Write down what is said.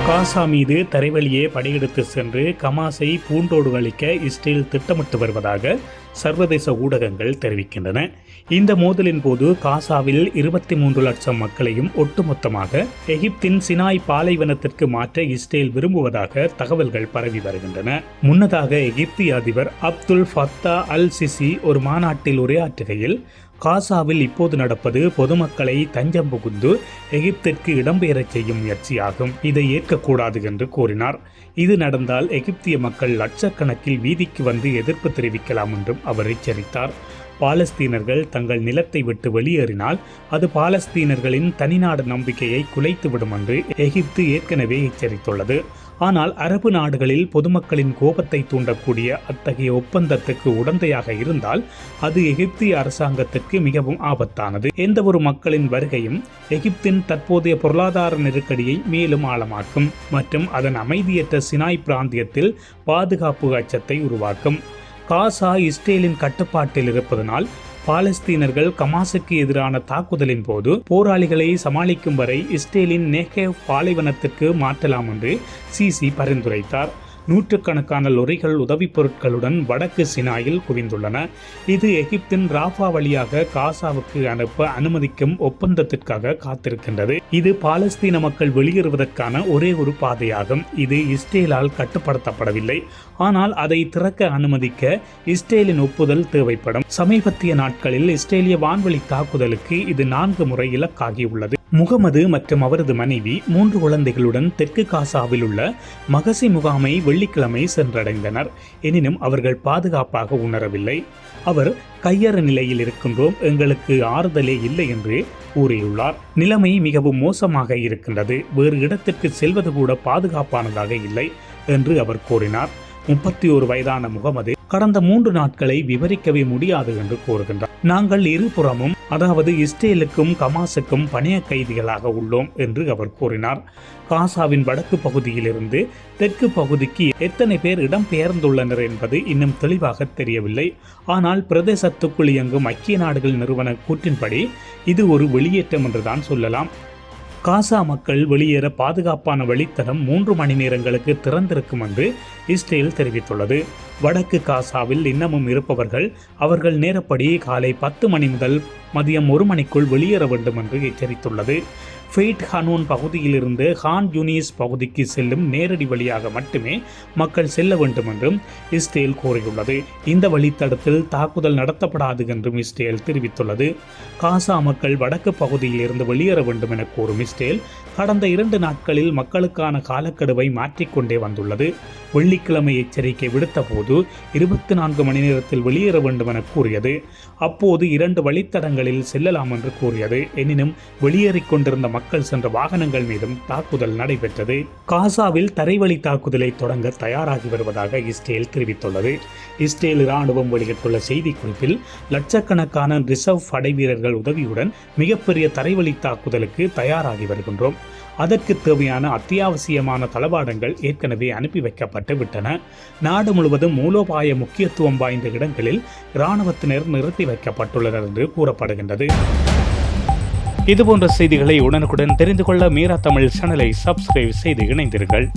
காசா மீது தரைவழியே படையெடுத்து சென்று கமாஸை பூண்டோடு அளிக்க இஸ்ரேல் திட்டமிட்டு வருவதாக சர்வதேச ஊடகங்கள் தெரிவிக்கின்றன. இந்த மோதலின் போது காசாவில் 23 லட்சம் மக்களையும் ஒட்டுமொத்தமாக எகிப்தின் சினாய் பாலைவனத்திற்கு மாற்ற இஸ்ரேல் விரும்புவதாக தகவல்கள் பரவி வருகின்றன. முன்னதாக எகிப்திய அதிபர் அப்துல் ஃபத்தா அல் சிசி ஒரு மாநாட்டில் உரையாற்றுகையில், காசாவில் இப்போது நடப்பது பொதுமக்களை தஞ்சம் புகுந்து எகிப்திற்கு இடம்பெயரச் செய்யும் முயற்சியாகும். இதை ஏற்கக்கூடாது என்று கூறினார். இது நடந்தால் எகிப்திய மக்கள் லட்சக்கணக்கில் வீதிக்கு வந்து எதிர்ப்பு தெரிவிக்கலாம் என்றும் அவர் எச்சரித்தார். பாலஸ்தீனர்கள் தங்கள் நிலத்தை விட்டு வெளியேறினால் அது பாலஸ்தீனர்களின் தனிநாடு நம்பிக்கையை குலைத்துவிடும் என்று எகிப்து ஏற்கனவே எச்சரித்துள்ளது. ஆனால் அரபு நாடுகளில் பொதுமக்களின் கோபத்தை தூண்டக்கூடிய அத்தகைய ஒப்பந்தத்துக்கு உடந்தையாக இருந்தால் அது எகிப்திய அரசாங்கத்திற்கு மிகவும் ஆபத்தானது. எந்த ஒரு மக்களின் வருகையும் எகிப்தின் தற்போதைய பொருளாதார நெருக்கடியை மேலும் ஆழமாக்கும் மற்றும் அதன் அமைதியற்ற சினாய் பிராந்தியத்தில் பாதுகாப்பு அச்சத்தை உருவாக்கும். காசா இஸ்ரேலின் கட்டுப்பாட்டில் இருப்பதனால் பாலஸ்தீனர்கள் கமாஸுக்கு எதிரான தாக்குதலின் போது போராளிகளை சமாளிக்கும் வரை இஸ்ரேலின் நேகேவ் பாலைவனத்திற்கு மாற்றலாம் என்று சிசி பரிந்துரைத்தார். நூற்றுக்கணக்கான லொரிகள் உதவிப் பொருட்களுடன் வடக்கு சினாயில் குவிந்துள்ளன. இது எகிப்தின் ராஃபா வழியாக காசாவுக்கு அனுப்ப அனுமதிக்கும் ஒப்பந்தத்திற்காக காத்திருக்கின்றது. இது பாலஸ்தீன மக்கள் வெளியேறுவதற்கான ஒரே ஒரு பாதையாகும். இது இஸ்ரேலால் கட்டுப்படுத்தப்படவில்லை. ஆனால் அதை திறக்க அனுமதிக்க இஸ்ரேலின் ஒப்புதல் தேவைப்படும். சமீபத்திய நாட்களில் இஸ்ரேலிய வான்வழி தாக்குதலுக்கு இது 4 முறை இலக்காகியுள்ளது. முகமது மற்றும் அவரது மனைவி 3 குழந்தைகளுடன் தெற்கு காசாவில் உள்ள மகசி முகாமை வெள்ளிக்கிழமை சென்றடைந்தனர். எனினும் அவர்கள் பாதுகாப்பாக உணரவில்லை. அவர் கையறு நிலையில் இருக்கின்றோம், எங்களுக்கு ஆறுதலே இல்லை என்று கூறியுள்ளார். நிலைமை மிகவும் மோசமாக இருக்கின்றது, வேறு இடத்திற்கு செல்வது கூட பாதுகாப்பானதாக இல்லை என்று அவர் கூறினார். 31 வயதான முகமது கடந்த 3 நாட்களை விவரிக்கவே முடியாது என்று கூறுகின்றார். நாங்கள் இருபுறமும், அதாவது இஸ்ரேலுக்கும் கமாஸுக்கும் பணைய கைதிகளாக உள்ளோம் என்று அவர் கூறினார். காசாவின் வடக்கு பகுதியிலிருந்து தெற்கு பகுதிக்கு எத்தனை பேர் இடம்பெயர்ந்துள்ளனர் என்பது இன்னும் தெளிவாக தெரியவில்லை. ஆனால் பிரதேசத்துக்குள் இயங்கும் ஐக்கிய நாடுகள் நிறுவன கூற்றின்படி இது ஒரு வெளியேற்றம் என்றுதான் சொல்லலாம். காசா மக்கள் வெளியேற பாதுகாப்பான வழித்தடம் 3 மணி நேரங்களுக்கு திறந்திருக்கும் என்று இஸ்ரேல் தெரிவித்துள்ளது. வடக்கு காசாவில் இன்னமும் இருப்பவர்கள் அவர்கள் நேரப்படி காலை 10 மணி முதல் மதியம் 1 மணிக்குள் வெளியேற வேண்டும் என்று எச்சரித்துள்ளது. ஃபெய்ட் ஹனூன் பகுதியிலிருந்து ஹான் யூனிஸ் பகுதிக்கு செல்லும் நேரடி வழியாக மட்டுமே மக்கள் செல்ல வேண்டும் என்றும் இஸ்ரேல் கூறியுள்ளது. இந்த வழித்தடத்தில் தாக்குதல் நடத்தப்படாது என்றும் இஸ்ரேல் தெரிவித்துள்ளது. காசா மக்கள் வடக்கு பகுதியில் இருந்து வெளியேற வேண்டும் என கூறும் இஸ்ரேல் கடந்த 2 நாட்களில் மக்களுக்கான காலக்கெடுவை மாற்றிக்கொண்டே வந்துள்ளது. வெள்ளிக்கிழமை எச்சரிக்கை விடுத்த போது 24 மணி நேரத்தில் வெளியேற வேண்டும் என கூறியது. அப்போது 2 வழித்தடங்களில் செல்லலாம் என்று கூறியது. எனினும் வெளியேறிக் கொண்டிருந்த மக்கள் சென்ற வாகனங்கள் மீதும் தாக்குதல் நடைபெற்றது. காசாவில் தரைவழி தாக்குதலை தொடங்க தயாராகி வருவதாக இஸ்ரேல் தெரிவித்துள்ளது. இஸ்ரேல் இராணுவம் வெளியிட்டுள்ள செய்திக்குறிப்பில், லட்சக்கணக்கான ரிசர்வ் படை வீரர்கள் உதவியுடன் மிகப்பெரிய தரைவழி தாக்குதலுக்கு தயாராகி வருகின்றோம். அதற்கு தேவையான அத்தியாவசியமான தளவாடங்கள் ஏற்கனவே அனுப்பி வைக்கப்பட்டு விட்டன. நாடு முழுவதும் மூலோபாய முக்கியத்துவம் வாய்ந்த இடங்களில் இராணுவத்தினர் நிறுத்தி வைக்கப்பட்டுள்ளனர் என்று கூறப்படுகின்றது. இதுபோன்ற செய்திகளை உடனுக்குடன் தெரிந்து கொள்ள மீரா தமிழ் சேனலை சப்ஸ்கிரைப் செய்து இணைந்தீர்கள்.